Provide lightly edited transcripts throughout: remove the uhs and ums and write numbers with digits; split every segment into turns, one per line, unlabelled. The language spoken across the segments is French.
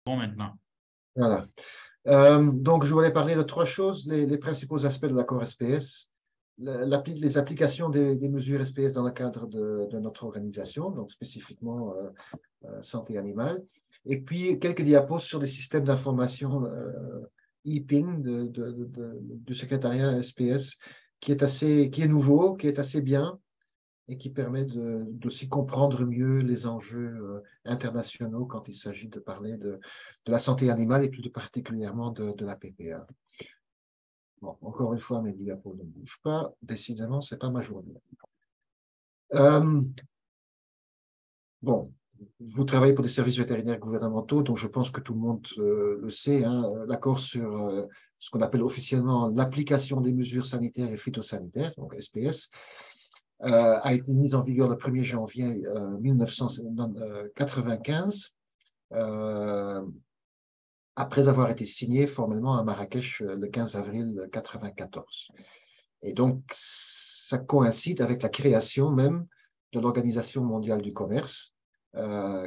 Bon, maintenant.
Voilà. Donc, je voulais parler de trois choses, les principaux aspects de l'accord SPS, les applications des mesures SPS dans le cadre de notre organisation, donc spécifiquement santé animale, et puis quelques diapos sur les systèmes d'information e-ping du secrétariat SPS, qui est nouveau, qui est assez bien, et qui permet d'aussi comprendre mieux les enjeux internationaux quand il s'agit de parler de la santé animale et plus particulièrement de la PPA. Bon, encore une fois, mes diapos ne bougent pas. Décidément, ce n'est pas ma journée. Bon, vous travaillez pour des services vétérinaires gouvernementaux, donc je pense que tout le monde le sait, hein, l'accord sur ce qu'on appelle officiellement l'application des mesures sanitaires et phytosanitaires, donc SPS, a été mise en vigueur le 1er janvier 1995, après avoir été signée formellement à Marrakech le 15 avril 1994. Et donc, ça coïncide avec la création même de l'Organisation mondiale du commerce,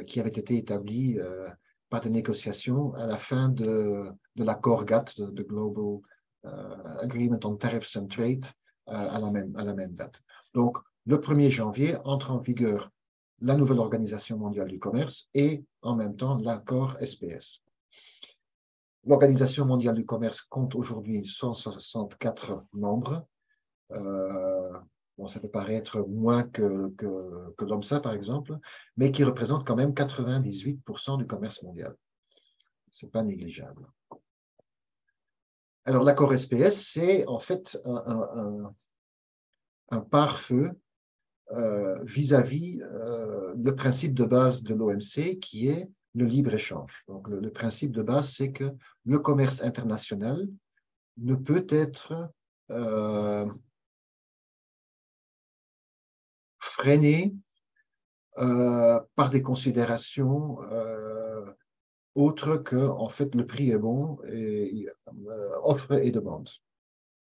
qui avait été établie par des négociations à la fin de l'accord GATT, de Global Agreement on Tariffs and Trade, à la même date. Donc, le 1er janvier entre en vigueur la nouvelle Organisation mondiale du commerce et en même temps l'accord SPS. L'Organisation mondiale du commerce compte aujourd'hui 164 membres. Bon, ça peut paraître moins que l'OMSA, par exemple, mais qui représente quand même 98% du commerce mondial. Ce n'est pas négligeable. Alors, l'accord SPS, c'est en fait un pare-feu vis-à-vis le principe de base de l'OMC, qui est le libre-échange. Donc, le principe de base, c'est que le commerce international ne peut être freiné par des considérations autres que, en fait, le prix est bon, et offre et demande.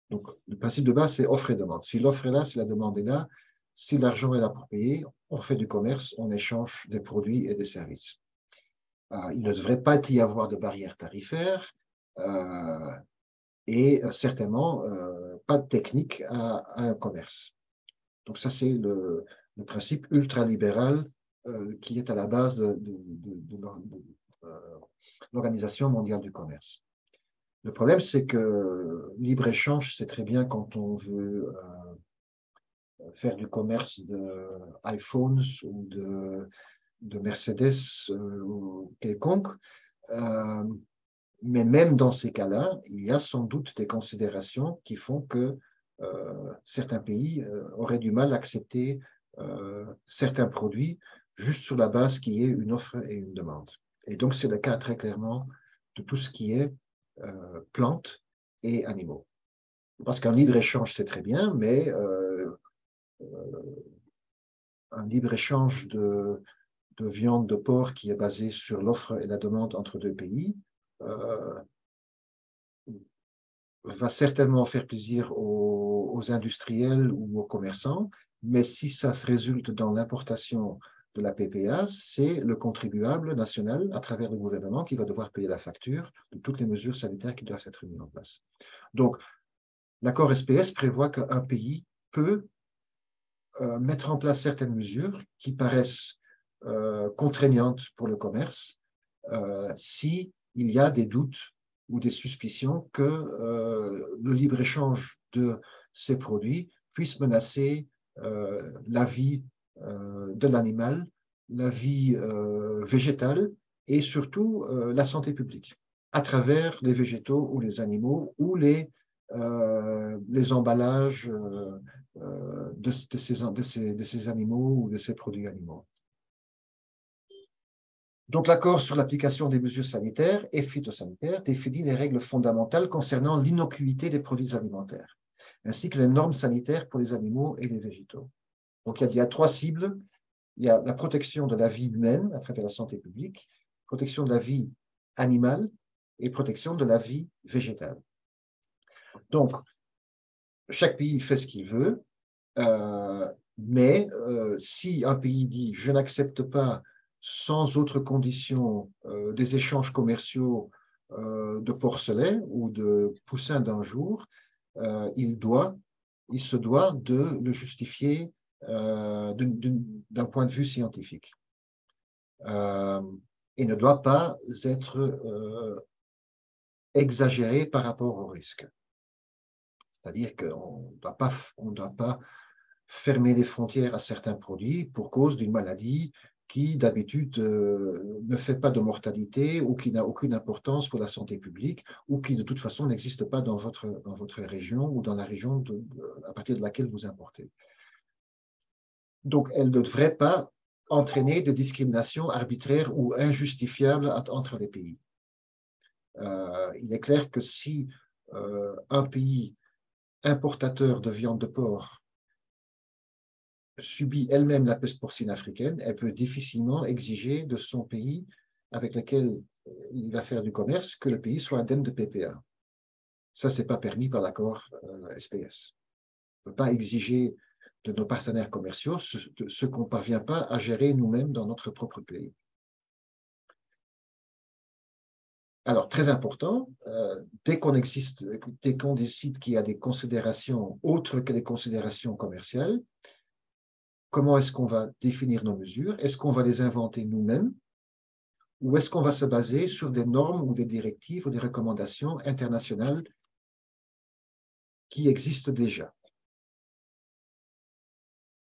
Donc, le principe de base, c'est offre et demande. Si l'offre est là, si la demande est là, si l'argent est là pour payer, on fait du commerce, on échange des produits et des services. Il ne devrait pas y avoir de barrières tarifaires et certainement pas de technique à un commerce. Donc ça, c'est le principe ultralibéral qui est à la base de l'Organisation mondiale du commerce. Le problème, c'est que libre-échange, c'est très bien quand on veut faire du commerce d'iPhones ou de Mercedes ou quelconque. Mais même dans ces cas-là, il y a sans doute des considérations qui font que certains pays auraient du mal à accepter certains produits juste sur la base qu'il y ait une offre et une demande. Et donc, c'est le cas très clairement de tout ce qui est plantes et animaux. Parce qu'un libre-échange, c'est très bien, mais un libre-échange de viande de porc qui est basé sur l'offre et la demande entre deux pays va certainement faire plaisir aux industriels ou aux commerçants, mais si ça résulte dans l'importation de la PPA, c'est le contribuable national, à travers le gouvernement, qui va devoir payer la facture de toutes les mesures sanitaires qui doivent être mises en place. Donc, l'accord SPS prévoit qu'un pays peut mettre en place certaines mesures qui paraissent contraignantes pour le commerce s'il y a des doutes ou des suspicions que le libre-échange de ces produits puisse menacer la vie de l'animal, la vie végétale et surtout la santé publique à travers les végétaux ou les animaux ou les emballages de ces animaux ou de ces produits animaux. Donc, l'accord sur l'application des mesures sanitaires et phytosanitaires définit les règles fondamentales concernant l'innocuité des produits alimentaires, ainsi que les normes sanitaires pour les animaux et les végétaux. Donc, il y a trois cibles. Il y a la protection de la vie humaine à travers la santé publique, protection de la vie animale et protection de la vie végétale. Donc, chaque pays fait ce qu'il veut, mais si un pays dit « je n'accepte pas sans autre condition des échanges commerciaux de porcelet ou de poussins d'un jour, il se doit de le justifier d'un point de vue scientifique. Et ne doit pas être exagéré par rapport au risque. C'est-à-dire qu'on ne doit pas fermer les frontières à certains produits pour cause d'une maladie qui, d'habitude, ne fait pas de mortalité ou qui n'a aucune importance pour la santé publique ou qui, de toute façon, n'existe pas dans votre région ou dans la région à partir de laquelle vous importez. Donc, elle ne devrait pas entraîner des discriminations arbitraires ou injustifiables entre les pays. Il est clair que si un pays importateur de viande de porc subit elle-même la peste porcine africaine, elle peut difficilement exiger de son pays avec lequel il va faire du commerce que le pays soit indemne de PPA. Ça, ce n'est pas permis par l'accord SPS. On ne peut pas exiger de nos partenaires commerciaux ce qu'on ne parvient pas à gérer nous-mêmes dans notre propre pays. Alors, très important, dès qu'on décide qu'il y a des considérations autres que les considérations commerciales, comment est-ce qu'on va définir nos mesures? Est-ce qu'on va les inventer nous-mêmes? Ou est-ce qu'on va se baser sur des normes ou des directives ou des recommandations internationales qui existent déjà?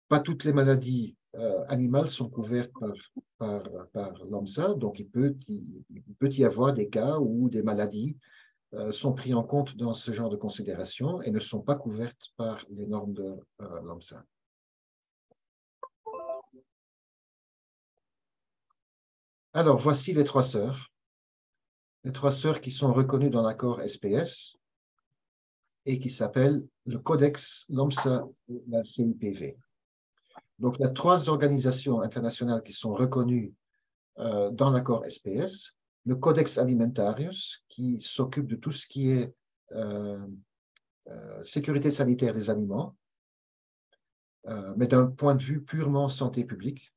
Pas toutes les maladies animales sont couvertes par l'OMSA, donc il peut y avoir des cas où des maladies sont prises en compte dans ce genre de considérations et ne sont pas couvertes par les normes de l'OMSA. Alors, voici les trois sœurs qui sont reconnues dans l'accord SPS et qui s'appellent le Codex, l'OMSA et la CIPV. Donc, il y a trois organisations internationales qui sont reconnues dans l'accord SPS. Le Codex Alimentarius, qui s'occupe de tout ce qui est sécurité sanitaire des aliments, mais d'un point de vue purement santé publique.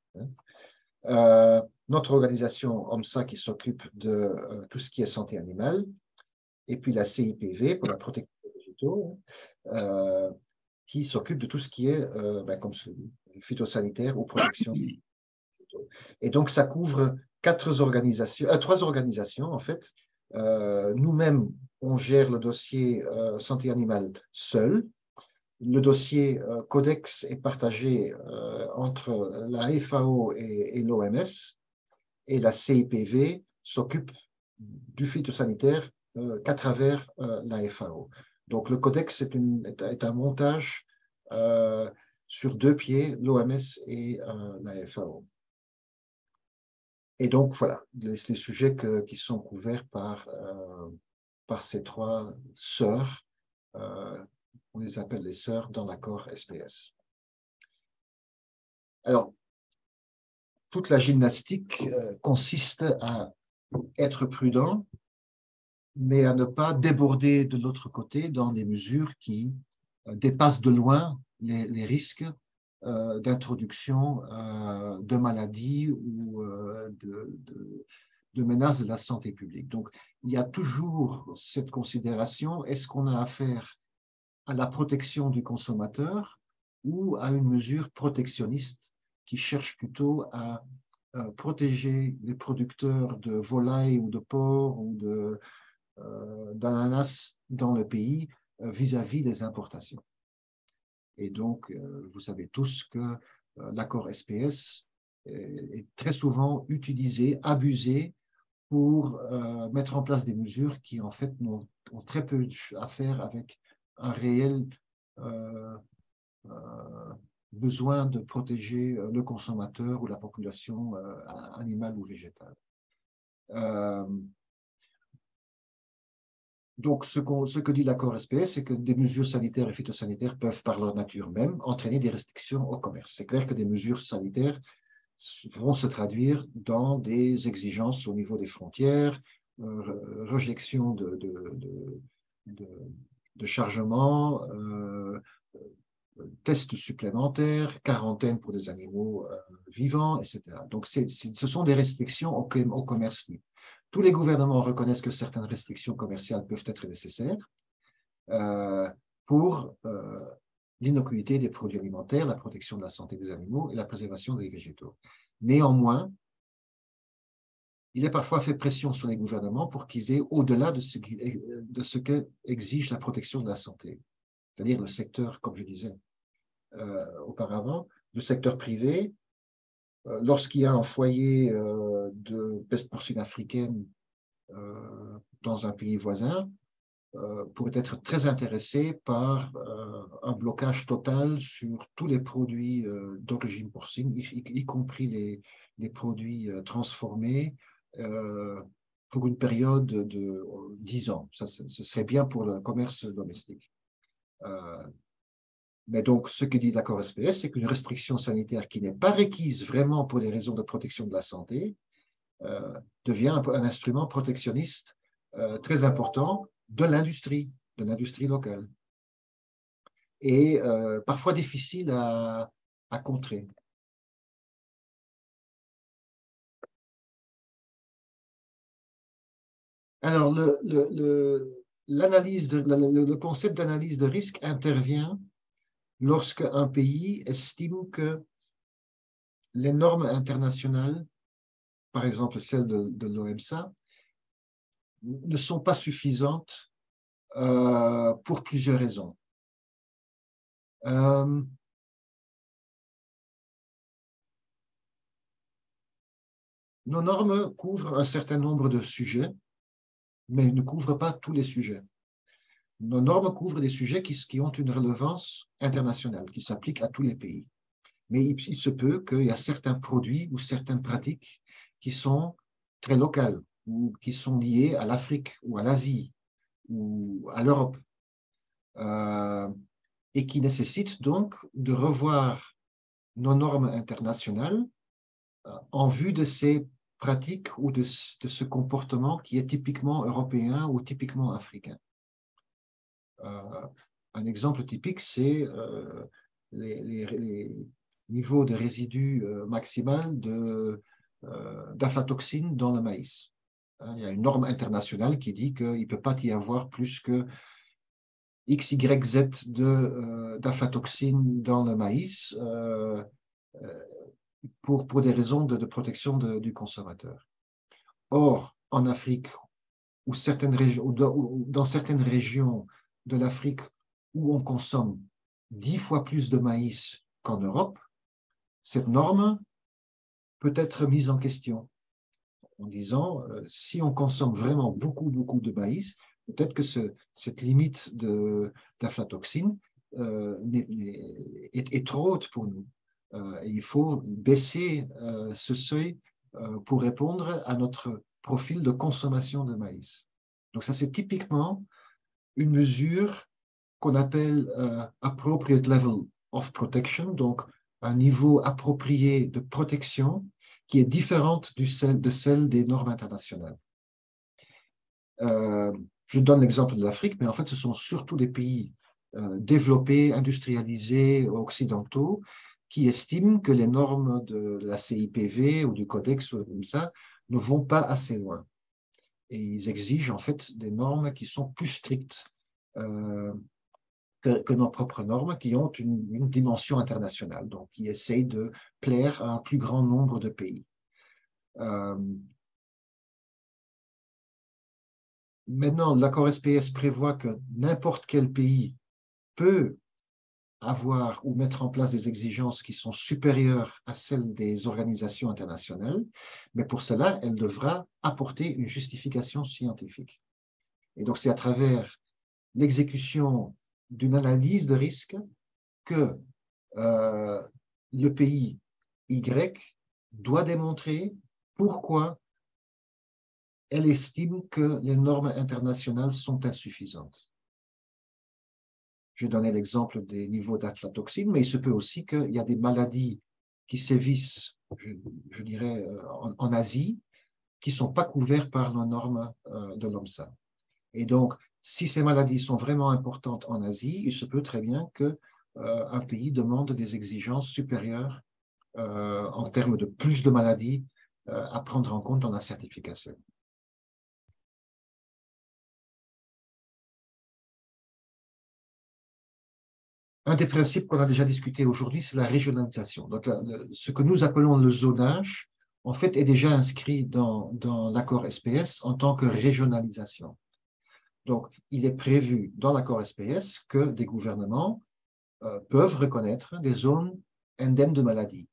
Notre organisation OMSA qui s'occupe de tout ce qui est santé animale, et puis la CIPV pour la protection des végétaux, qui s'occupe de tout ce qui est comme phytosanitaire ou protection. Et donc, ça couvre trois organisations, en fait. Nous-mêmes, on gère le dossier santé animale seul. Le dossier Codex est partagé entre la FAO et l'OMS, et la CIPV s'occupe du phytosanitaire qu'à travers la FAO. Donc, le Codex est un montage sur deux pieds, l'OMS et la FAO. Et donc, voilà, les sujets qui sont couverts par ces trois sœurs, on les appelle les sœurs dans l'accord SPS. Alors, toute la gymnastique consiste à être prudent, mais à ne pas déborder de l'autre côté dans des mesures qui dépassent de loin les risques d'introduction de maladies ou de menaces de la santé publique. Donc, il y a toujours cette considération, est-ce qu'on a affaire à la protection du consommateur ou à une mesure protectionniste qui cherche plutôt à protéger les producteurs de volailles ou de porc ou d'ananas dans le pays vis-à-vis des importations. Et donc, vous savez tous que l'accord SPS est très souvent utilisé, abusé pour mettre en place des mesures qui, en fait, ont très peu à faire avec un réel besoin de protéger le consommateur ou la population animale ou végétale. Donc, ce que dit l'accord SPS, c'est que des mesures sanitaires et phytosanitaires peuvent, par leur nature même, entraîner des restrictions au commerce. C'est clair que des mesures sanitaires vont se traduire dans des exigences au niveau des frontières, rejection de chargement, tests supplémentaires, quarantaine pour des animaux vivants, etc. Donc, ce sont des restrictions au commerce libre. Tous les gouvernements reconnaissent que certaines restrictions commerciales peuvent être nécessaires pour l'innocuité des produits alimentaires, la protection de la santé des animaux et la préservation des végétaux. Néanmoins, il est parfois fait pression sur les gouvernements pour qu'ils aient au-delà de ce que exige la protection de la santé, c'est-à-dire le secteur, comme je disais auparavant, le secteur privé. Lorsqu'il y a un foyer de peste porcine africaine dans un pays voisin, pourrait être très intéressé par un blocage total sur tous les produits d'origine porcine, y compris les produits transformés, pour une période de 10 ans. Ça, ce serait bien pour le commerce domestique. Mais donc, ce que dit l'accord SPS, c'est qu'une restriction sanitaire qui n'est pas requise vraiment pour des raisons de protection de la santé devient un instrument protectionniste très important de l'industrie locale. Et parfois difficile à contrer. Alors, le concept d'analyse de risque intervient lorsqu'un pays estime que les normes internationales, par exemple celles de l'OMSA, ne sont pas suffisantes pour plusieurs raisons. Nos normes couvrent un certain nombre de sujets, mais ne couvrent pas tous les sujets. Nos normes couvrent des sujets qui ont une relevance internationale, qui s'appliquent à tous les pays. Mais il se peut qu'il y a certains produits ou certaines pratiques qui sont très locales ou qui sont liées à l'Afrique ou à l'Asie ou à l'Europe et qui nécessitent donc de revoir nos normes internationales en vue de ces pratiques ou de ce comportement qui est typiquement européen ou typiquement africain. Un exemple typique, c'est les niveaux de résidus maximal d'aflatoxine dans le maïs. Il y a une norme internationale qui dit qu'il ne peut pas y avoir plus que X, Y, Z d'aflatoxine dans le maïs pour des raisons de protection du consommateur. Or, en Afrique, ou dans certaines régions de l'Afrique où on consomme 10 fois plus de maïs qu'en Europe, cette norme peut être mise en question en disant si on consomme vraiment beaucoup de maïs, peut-être que cette limite d'aflatoxine est trop haute pour nous. Et il faut baisser ce seuil pour répondre à notre profil de consommation de maïs. Donc ça, c'est typiquement une mesure qu'on appelle appropriate level of protection, donc un niveau approprié de protection qui est différente de celle des normes internationales. Je donne l'exemple de l'Afrique, mais en fait, ce sont surtout des pays développés, industrialisés, occidentaux, qui estiment que les normes de la CIPV ou du Codex ou comme ça ne vont pas assez loin. Et ils exigent en fait des normes qui sont plus strictes que nos propres normes, qui ont une dimension internationale, donc qui essayent de plaire à un plus grand nombre de pays. Maintenant, l'accord SPS prévoit que n'importe quel pays peut avoir ou mettre en place des exigences qui sont supérieures à celles des organisations internationales, mais pour cela, elle devra apporter une justification scientifique. Et donc, c'est à travers l'exécution d'une analyse de risque que le pays Y doit démontrer pourquoi elle estime que les normes internationales sont insuffisantes. Je donnais l'exemple des niveaux d'aflatoxine, mais il se peut aussi qu'il y a des maladies qui sévissent, je dirais, en Asie, qui ne sont pas couvertes par nos normes de l'OMSA. Et donc, si ces maladies sont vraiment importantes en Asie, il se peut très bien que un pays demande des exigences supérieures en termes de plus de maladies à prendre en compte dans la certification. Un des principes qu'on a déjà discuté aujourd'hui, c'est la régionalisation. Donc, ce que nous appelons le zonage, en fait, est déjà inscrit dans l'accord SPS en tant que régionalisation. Donc, il est prévu dans l'accord SPS que des gouvernements peuvent reconnaître des zones indemnes de maladie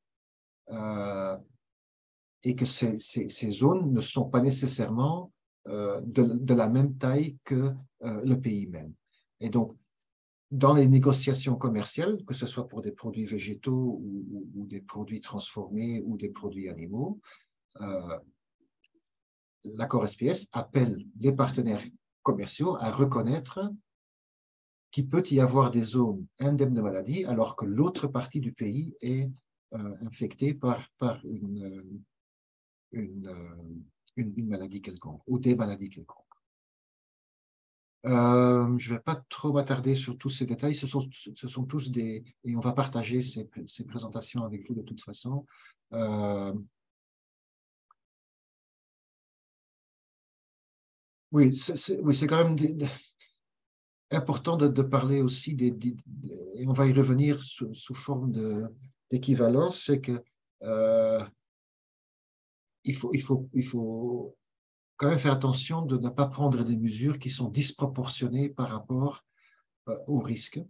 et que ces zones ne sont pas nécessairement de la même taille que le pays même. Et donc, dans les négociations commerciales, que ce soit pour des produits végétaux ou des produits transformés ou des produits animaux, l'accord SPS appelle les partenaires commerciaux à reconnaître qu'il peut y avoir des zones indemnes de maladie alors que l'autre partie du pays est infectée par une maladie quelconque ou des maladies quelconques. Je ne vais pas trop m'attarder sur tous ces détails. Ce sont tous des... Et on va partager ces présentations avec vous de toute façon. Oui, c'est quand même important de parler aussi et on va y revenir sous forme d'équivalence, c'est que il faut quand même faire attention de ne pas prendre des mesures qui sont disproportionnées par rapport au risque.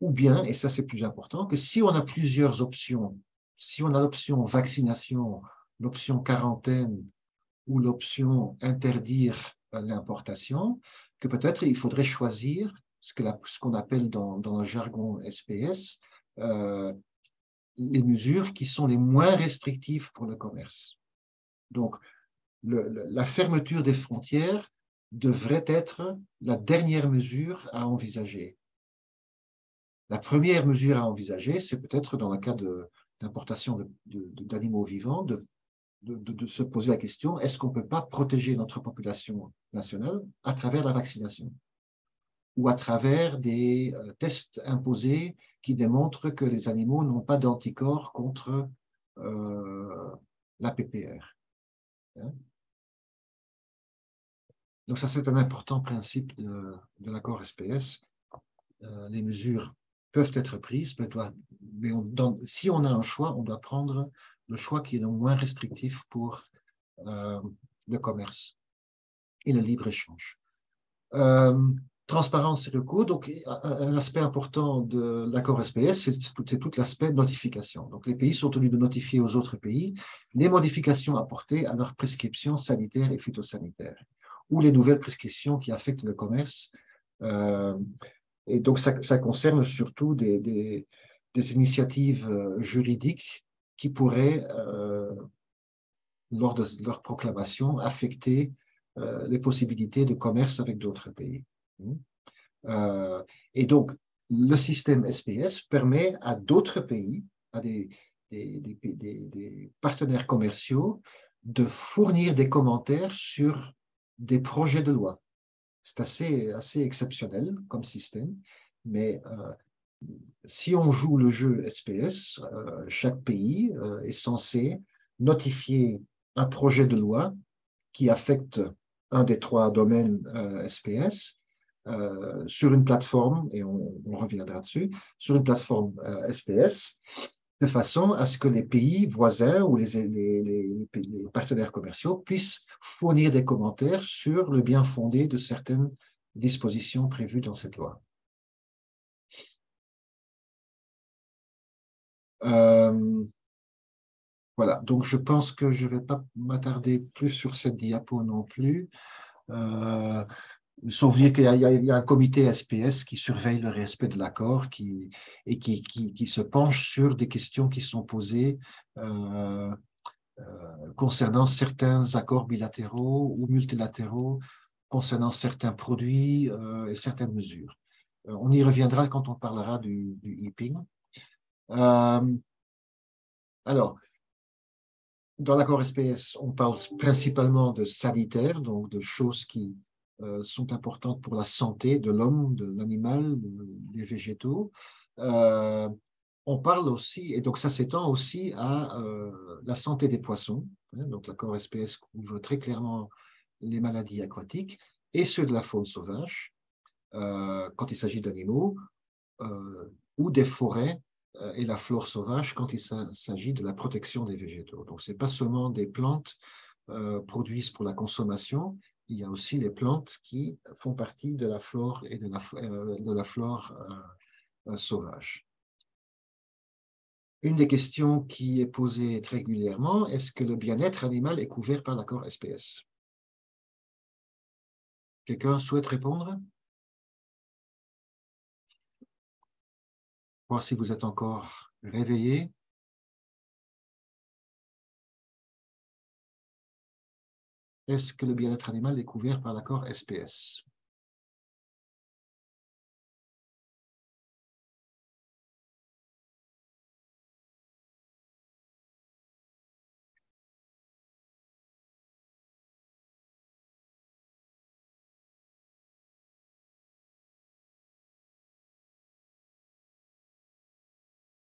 Ou bien, et ça c'est plus important, que si on a plusieurs options, si on a l'option vaccination, l'option quarantaine ou l'option interdire l'importation, que peut-être il faudrait choisir ce qu'on appelle dans le jargon SPS les mesures qui sont les moins restrictives pour le commerce. Donc, la fermeture des frontières devrait être la dernière mesure à envisager. La première mesure à envisager, c'est peut-être dans le cas d'importation d'animaux vivants, de se poser la question, est-ce qu'on ne peut pas protéger notre population nationale à travers la vaccination ou à travers des tests imposés qui démontrent que les animaux n'ont pas d'anticorps contre la PPR. Hein? Donc ça, c'est un important principe de l'accord SPS. Les mesures peuvent être prises, mais si on a un choix, on doit prendre le choix qui est le moins restrictif pour le commerce et le libre-échange. Transparence et recours. Donc, un aspect important de l'accord SPS, c'est tout l'aspect notification. Donc, les pays sont tenus de notifier aux autres pays les modifications apportées à leurs prescriptions sanitaires et phytosanitaires ou les nouvelles prescriptions qui affectent le commerce. Et donc, ça concerne surtout des initiatives juridiques qui pourraient, lors de leur proclamation, affecter les possibilités de commerce avec d'autres pays. Et donc, le système SPS permet à d'autres pays, à des partenaires commerciaux, de fournir des commentaires sur des projets de loi. C'est assez exceptionnel comme système, mais si on joue le jeu SPS, chaque pays est censé notifier un projet de loi qui affecte un des trois domaines SPS sur une plateforme, et on reviendra dessus, sur une plateforme SPS, de façon à ce que les pays voisins ou les partenaires commerciaux puissent fournir des commentaires sur le bien fondé de certaines dispositions prévues dans cette loi. Voilà, donc je pense que je ne vais pas m'attarder plus sur cette diapo non plus. Sauf dire qu'il y a un comité SPS qui surveille le respect de l'accord et qui se penche sur des questions qui sont posées concernant certains accords bilatéraux ou multilatéraux, concernant certains produits et certaines mesures. On y reviendra quand on parlera du e-ping. Alors, dans l'accord SPS, on parle principalement de sanitaire, donc de choses qui sont importantes pour la santé de l'homme, de l'animal, des végétaux. Euh, on parle aussi, et donc ça s'étend aussi à la santé des poissons. Hein, donc l'accord SPS couvre très clairement les maladies aquatiques et ceux de la faune sauvage, quand il s'agit d'animaux, ou des forêts et la flore sauvage quand il s'agit de la protection des végétaux. Donc ce n'est pas seulement des plantes produisent pour la consommation, il y a aussi les plantes qui font partie de la flore et de la flore sauvage. Une des questions qui est posée très régulièrement, est-ce que le bien-être animal est couvert par l'accord SPS? Quelqu'un souhaite répondre? Voir si vous êtes encore réveillé. Est-ce que le bien-être animal est couvert par l'accord SPS?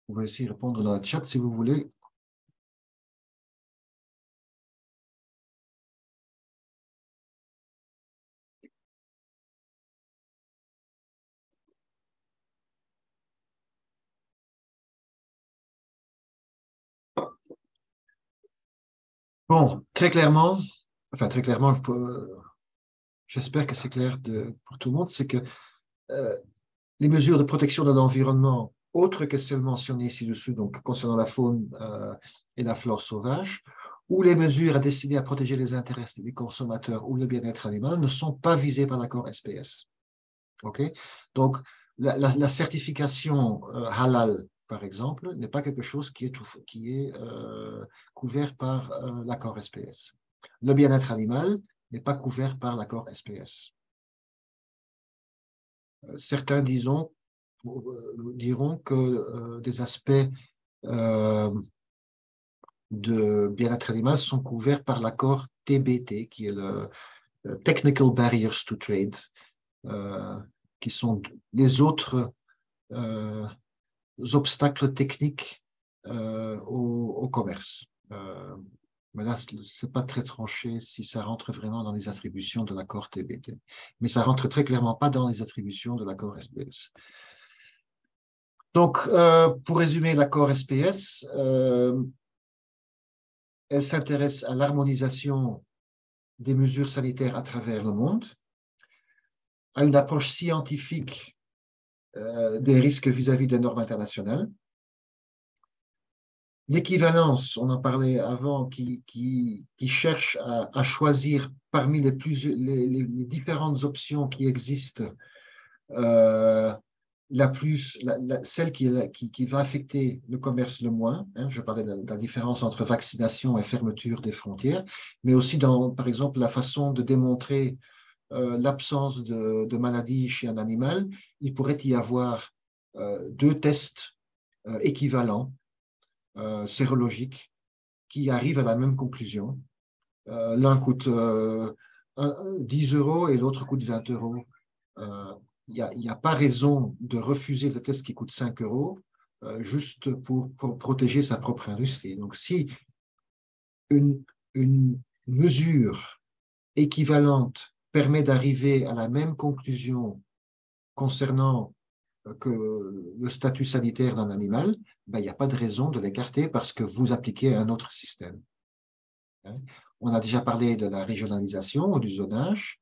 Vous pouvez aussi répondre dans le chat si vous voulez. Bon, très clairement, j'espère que c'est clair pour tout le monde, c'est que euh, les mesures de protection de l'environnement, autres que celles mentionnées ci-dessous, donc concernant la faune et la flore sauvage, ou les mesures destinées à protéger les intérêts des consommateurs ou le bien-être animal ne sont pas visées par l'accord SPS. Okay. Donc, la certification halal, par exemple, n'est pas quelque chose qui est couvert par l'accord SPS. Le bien-être animal n'est pas couvert par l'accord SPS. Certains, diront que des aspects euh, de bien-être animal sont couverts par l'accord TBT, qui est le Technical Barriers to Trade, qui sont les autres obstacles techniques au commerce. Mais là, ce n'est pas très tranché si ça rentre vraiment dans les attributions de l'accord TBT. Mais ça rentre très clairement pas dans les attributions de l'accord SPS. Donc, pour résumer l'accord SPS, elle s'intéresse à l'harmonisation des mesures sanitaires à travers le monde, à une approche scientifique des risques vis-à-vis des normes internationales, l'équivalence, on en parlait avant, qui cherche à choisir parmi les différentes options qui existent euh, celle qui va affecter le commerce le moins. Hein, je parlais de la différence entre vaccination et fermeture des frontières, mais aussi dans, par exemple, la façon de démontrer l'absence de maladie chez un animal. Il pourrait y avoir deux tests équivalents, sérologiques, qui arrivent à la même conclusion. L'un coûte 10 euros et l'autre coûte 20 euros. Il n'y a pas raison de refuser le test qui coûte 5 euros juste pour protéger sa propre industrie. Donc, si une mesure équivalente permet d'arriver à la même conclusion concernant que le statut sanitaire d'un animal, ben, il n'y a pas de raison de l'écarter parce que vous appliquez un autre système. On a déjà parlé de la régionalisation ou du zonage,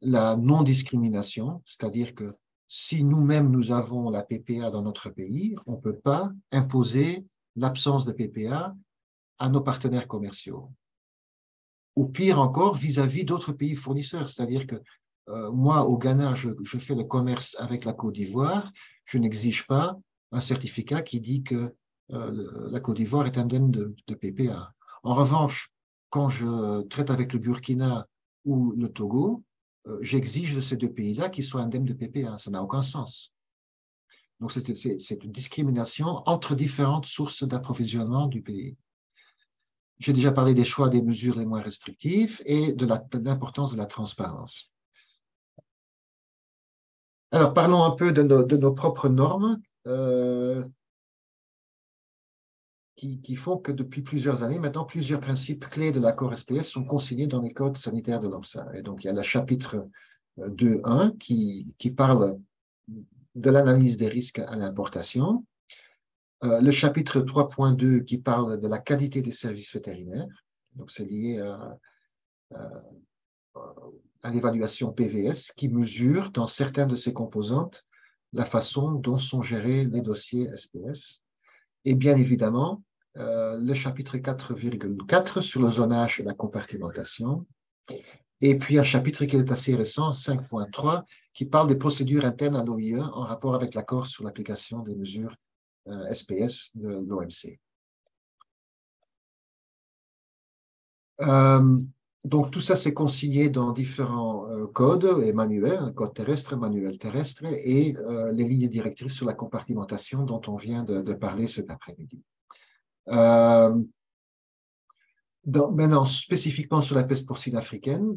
la non-discrimination, c'est-à-dire que si nous-mêmes nous avons la PPA dans notre pays, on ne peut pas imposer l'absence de PPA à nos partenaires commerciaux. Ou pire encore, vis-à-vis d'autres pays fournisseurs, c'est-à-dire que moi, au Ghana, je fais le commerce avec la Côte d'Ivoire, je n'exige pas un certificat qui dit que la Côte d'Ivoire est indemne de PPA. En revanche, quand je traite avec le Burkina ou le Togo, j'exige de ces deux pays-là qu'ils soient indemnes de PPA. Ça n'a aucun sens. Donc, c'est une discrimination entre différentes sources d'approvisionnement du pays. J'ai déjà parlé des choix des mesures les moins restrictives et de l'importance de la transparence. Alors, parlons un peu de nos propres normes. euh, qui font que depuis plusieurs années, maintenant, plusieurs principes clés de l'accord SPS sont consignés dans les codes sanitaires de l'OMSA. Et donc, il y a le chapitre 2.1 qui parle de l'analyse des risques à l'importation, le chapitre 3.2 qui parle de la qualité des services vétérinaires, donc c'est lié à l'évaluation PVS qui mesure dans certaines de ses composantes la façon dont sont gérés les dossiers SPS. Et bien évidemment, le chapitre 4,4 sur le zonage et la compartimentation. Et puis un chapitre qui est assez récent, 5.3, qui parle des procédures internes à l'OIE en rapport avec l'accord sur l'application des mesures SPS de l'OMC. Donc tout ça, c'est consigné dans différents codes et manuels, un code terrestre, manuel terrestre, et les lignes directrices sur la compartimentation dont on vient de parler cet après-midi. Maintenant, spécifiquement sur la peste porcine africaine,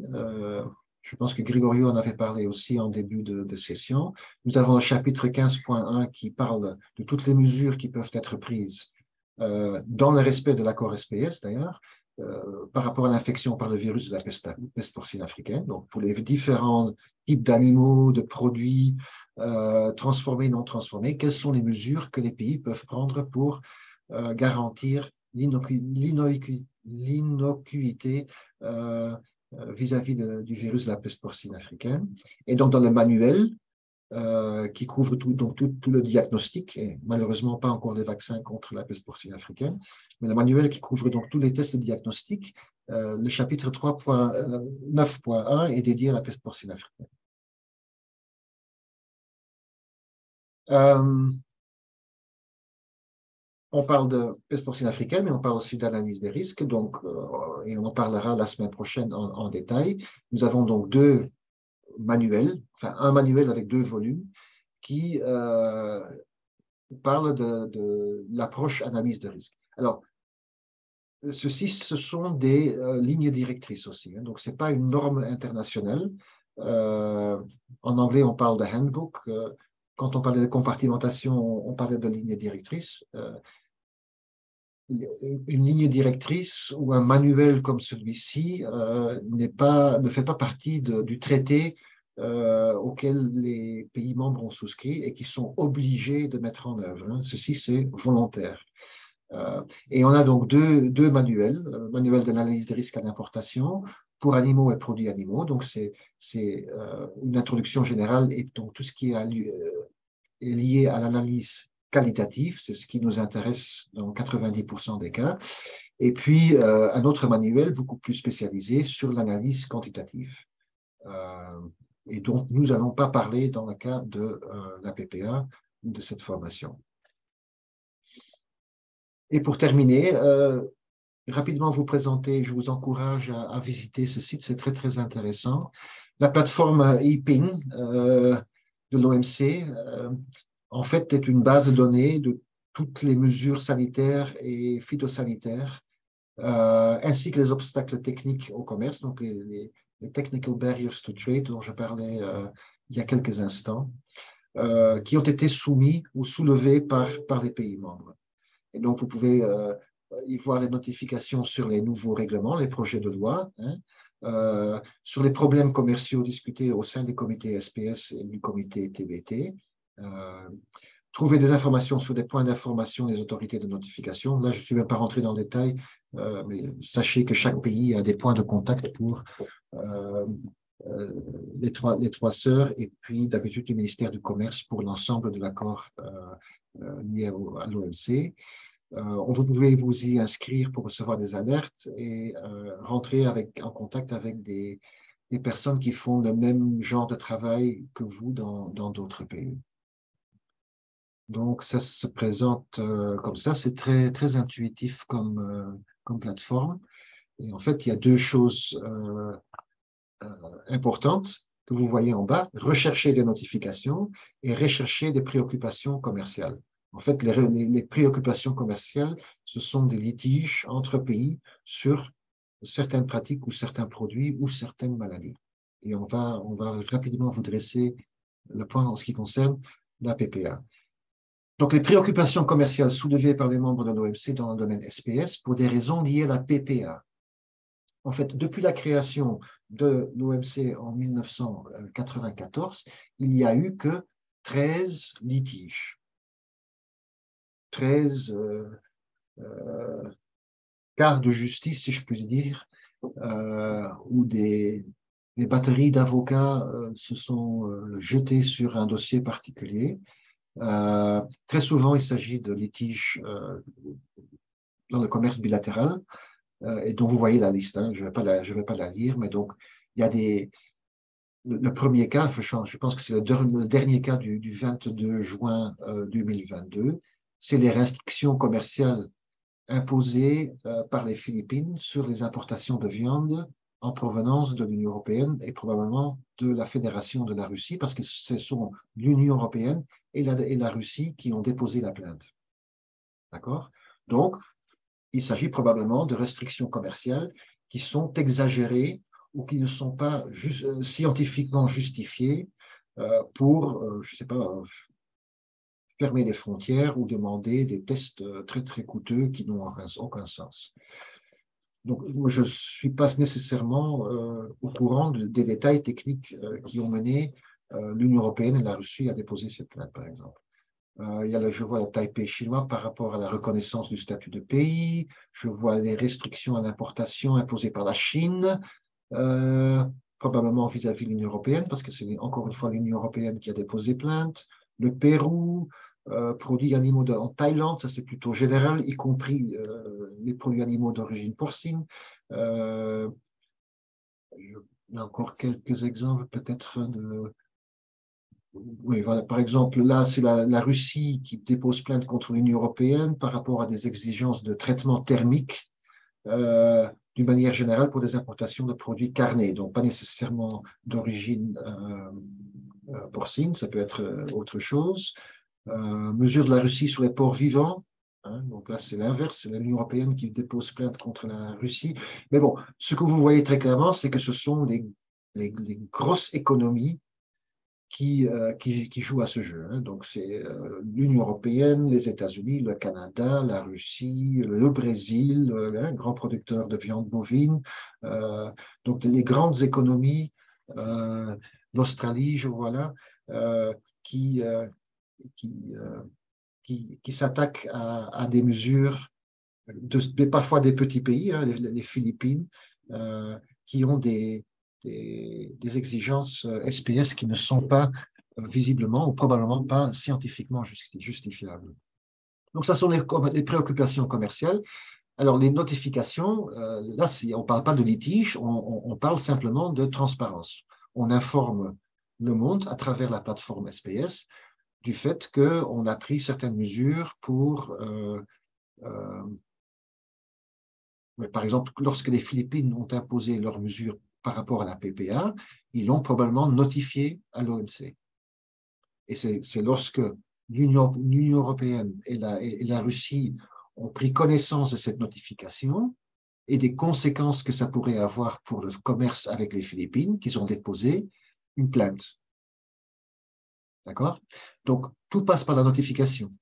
je pense que Grégorio en avait parlé aussi en début de session. Nous avons le chapitre 15.1 qui parle de toutes les mesures qui peuvent être prises dans le respect de l'accord SPS d'ailleurs, par rapport à l'infection par le virus de la peste porcine africaine. Donc, pour les différents types d'animaux, de produits transformés, non transformés, quelles sont les mesures que les pays peuvent prendre pour garantir l'innocuité vis-à-vis du virus de la peste porcine africaine. Et donc, dans le manuel, qui couvre tout le diagnostic, et malheureusement pas encore des vaccins contre la peste porcine africaine, mais le manuel qui couvre donc tous les tests diagnostiques, le chapitre 3.9.1 est dédié à la peste porcine africaine. On parle de peste porcine africaine, mais on parle aussi d'analyse des risques, donc, et on en parlera la semaine prochaine en détail. Nous avons donc deux manuels, enfin un manuel avec deux volumes, qui parle de l'approche analyse de risque. Alors, ce sont des lignes directrices aussi, hein, donc ce n'est pas une norme internationale. En anglais, on parle de handbook. Quand on parlait de compartimentation, on parlait de lignes directrices. Une ligne directrice ou un manuel comme celui-ci ne fait pas partie du traité auquel les pays membres ont souscrit et qui sont obligés de mettre en œuvre, hein. Ceci, c'est volontaire. Et on a donc deux manuels, manuel d'analyse des risques à l'importation pour animaux et produits animaux. Donc, c'est une introduction générale et donc tout ce qui est lié à l'analyse qualitative, c'est ce qui nous intéresse dans 90% des cas. Et puis, un autre manuel beaucoup plus spécialisé sur l'analyse quantitative. Et donc, nous n'allons pas parler dans le cadre de la PPA de cette formation. Et pour terminer, rapidement vous présenter, je vous encourage à visiter ce site, c'est très, très intéressant. La plateforme ePing de l'OMC, en fait, est une base de données de toutes les mesures sanitaires et phytosanitaires, ainsi que les obstacles techniques au commerce, donc les technical barriers to trade dont je parlais il y a quelques instants, qui ont été soumis ou soulevés par les pays membres. Et donc, vous pouvez y voir les notifications sur les nouveaux règlements, les projets de loi, hein, sur les problèmes commerciaux discutés au sein des comités SPS et du comité TBT. Trouver des informations sur des points d'information des autorités de notification. Là, je ne suis même pas rentré dans le détail, mais sachez que chaque pays a des points de contact pour les trois sœurs et puis d'habitude le ministère du Commerce pour l'ensemble de l'accord lié à l'OMC. Vous pouvez vous y inscrire pour recevoir des alertes et rentrer en contact avec des personnes qui font le même genre de travail que vous dans d'autres pays. Donc, ça se présente comme ça. C'est très, très intuitif comme plateforme. Et en fait, il y a deux choses importantes que vous voyez en bas. Rechercher des notifications et rechercher des préoccupations commerciales. En fait, les préoccupations commerciales, ce sont des litiges entre pays sur certaines pratiques ou certains produits ou certaines maladies. Et on va rapidement vous dresser le point en ce qui concerne la PPA. Donc, les préoccupations commerciales soulevées par les membres de l'OMC dans le domaine SPS pour des raisons liées à la PPA. En fait, depuis la création de l'OMC en 1994, il n'y a eu que 13 litiges, 13 cas de justice, si je puis dire, où des batteries d'avocats se sont jetés sur un dossier particulier. Très souvent, il s'agit de litiges dans le commerce bilatéral, et dont vous voyez la liste, hein, je ne vais pas la lire, mais donc il y a le premier cas, je pense que c'est le dernier cas du 22 juin 2022, c'est les restrictions commerciales imposées par les Philippines sur les importations de viande en provenance de l'Union européenne et probablement de la Fédération de la Russie, parce que ce sont l'Union européenne et la Russie qui ont déposé la plainte. D'accord? Donc, il s'agit probablement de restrictions commerciales qui sont exagérées ou qui ne sont pas scientifiquement justifiées pour, je ne sais pas, fermer les frontières ou demander des tests très, très coûteux qui n'ont aucun sens. Donc, je ne suis pas nécessairement au courant des détails techniques qui ont mené l'Union européenne et la Russie à déposer cette plainte, par exemple. Je vois le Taipei chinois par rapport à la reconnaissance du statut de pays. Je vois les restrictions à l'importation imposées par la Chine, probablement vis-à-vis de l'Union européenne, parce que c'est encore une fois l'Union européenne qui a déposé plainte. Le Pérou, produits animaux en Thaïlande, ça c'est plutôt général, y compris les produits animaux d'origine porcine. Il y a encore quelques exemples peut-être de... Oui, voilà. Par exemple, là, c'est la Russie qui dépose plainte contre l'Union européenne par rapport à des exigences de traitement thermique d'une manière générale pour des importations de produits carnés, donc pas nécessairement d'origine porcine, ça peut être autre chose. Mesure de la Russie sur les porcs vivants, hein, donc là, c'est l'inverse, c'est l'Union européenne qui dépose plainte contre la Russie. Mais bon, ce que vous voyez très clairement, c'est que ce sont les grosses économies qui jouent à ce jeu. Hein. Donc, c'est l'Union européenne, les États-Unis, le Canada, la Russie, le Brésil, un grand producteur de viande bovine. Donc, les grandes économies, l'Australie, je vois là, qui, qui, qui s'attaquent à des mesures, parfois des petits pays, hein, les Philippines, qui ont des exigences SPS qui ne sont pas visiblement ou probablement pas scientifiquement justifiables. Donc, ça sont les préoccupations commerciales. Alors, les notifications, là, on ne parle pas de litige, on parle simplement de transparence. On informe le monde à travers la plateforme SPS du fait qu'on a pris certaines mesures pour... par exemple, lorsque les Philippines ont imposé leurs mesures par rapport à la PPA, ils l'ont probablement notifié à l'OMC. Et c'est lorsque l'Union européenne et la Russie ont pris connaissance de cette notification et des conséquences que ça pourrait avoir pour le commerce avec les Philippines qu'ils ont déposé une plainte. D'accord? Donc, tout passe par la notification.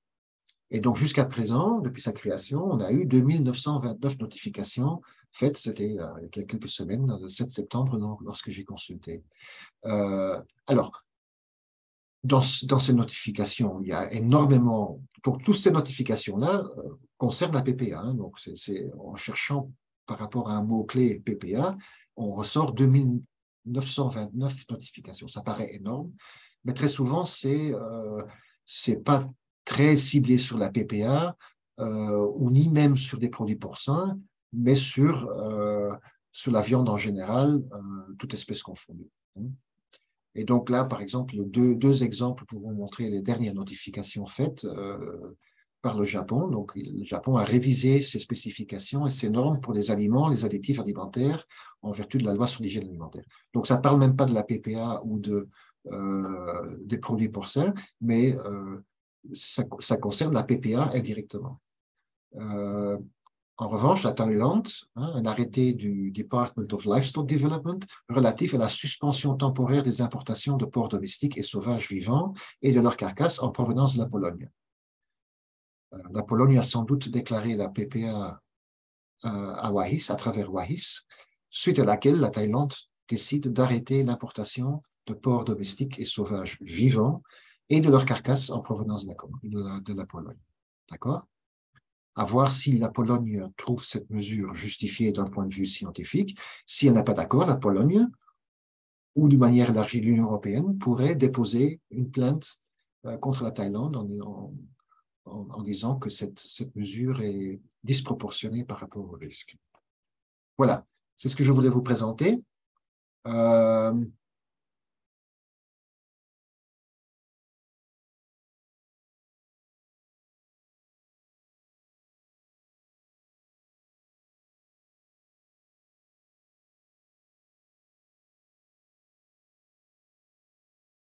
Et donc, jusqu'à présent, depuis sa création, on a eu 2929 notifications faites, c'était il y a quelques semaines, le 7 septembre, lorsque j'ai consulté. Alors, dans ces notifications, il y a énormément... Donc, toutes ces notifications-là concernent la PPA. Hein, donc, en cherchant par rapport à un mot-clé PPA, on ressort 2929 notifications. Ça paraît énorme, mais très souvent, c'est pas très ciblé sur la PPA ou ni même sur des produits porcins, mais sur la viande en général, toute espèce confondue. Et donc là, par exemple, deux exemples pour vous montrer les dernières notifications faites par le Japon. Donc, le Japon a révisé ses spécifications et ses normes pour les aliments, les additifs alimentaires, en vertu de la loi sur l'hygiène alimentaire. Donc, ça ne parle même pas de la PPA ou des produits porcins, mais ça concerne la PPA indirectement. En revanche, la Thaïlande, un arrêté du Department of Livestock Development relatif à la suspension temporaire des importations de porcs domestiques et sauvages vivants et de leurs carcasses en provenance de la Pologne. La Pologne a sans doute déclaré la PPA à Wahis, à travers Wahis, suite à laquelle la Thaïlande décide d'arrêter l'importation de porcs domestiques et sauvages vivants et de leurs carcasses en provenance de la Pologne. D'accord? À voir si la Pologne trouve cette mesure justifiée d'un point de vue scientifique. Si elle n'est pas d'accord, la Pologne, ou de manière élargie l'Union européenne, pourrait déposer une plainte contre la Thaïlande en disant que cette mesure est disproportionnée par rapport au risque. Voilà, c'est ce que je voulais vous présenter. Euh,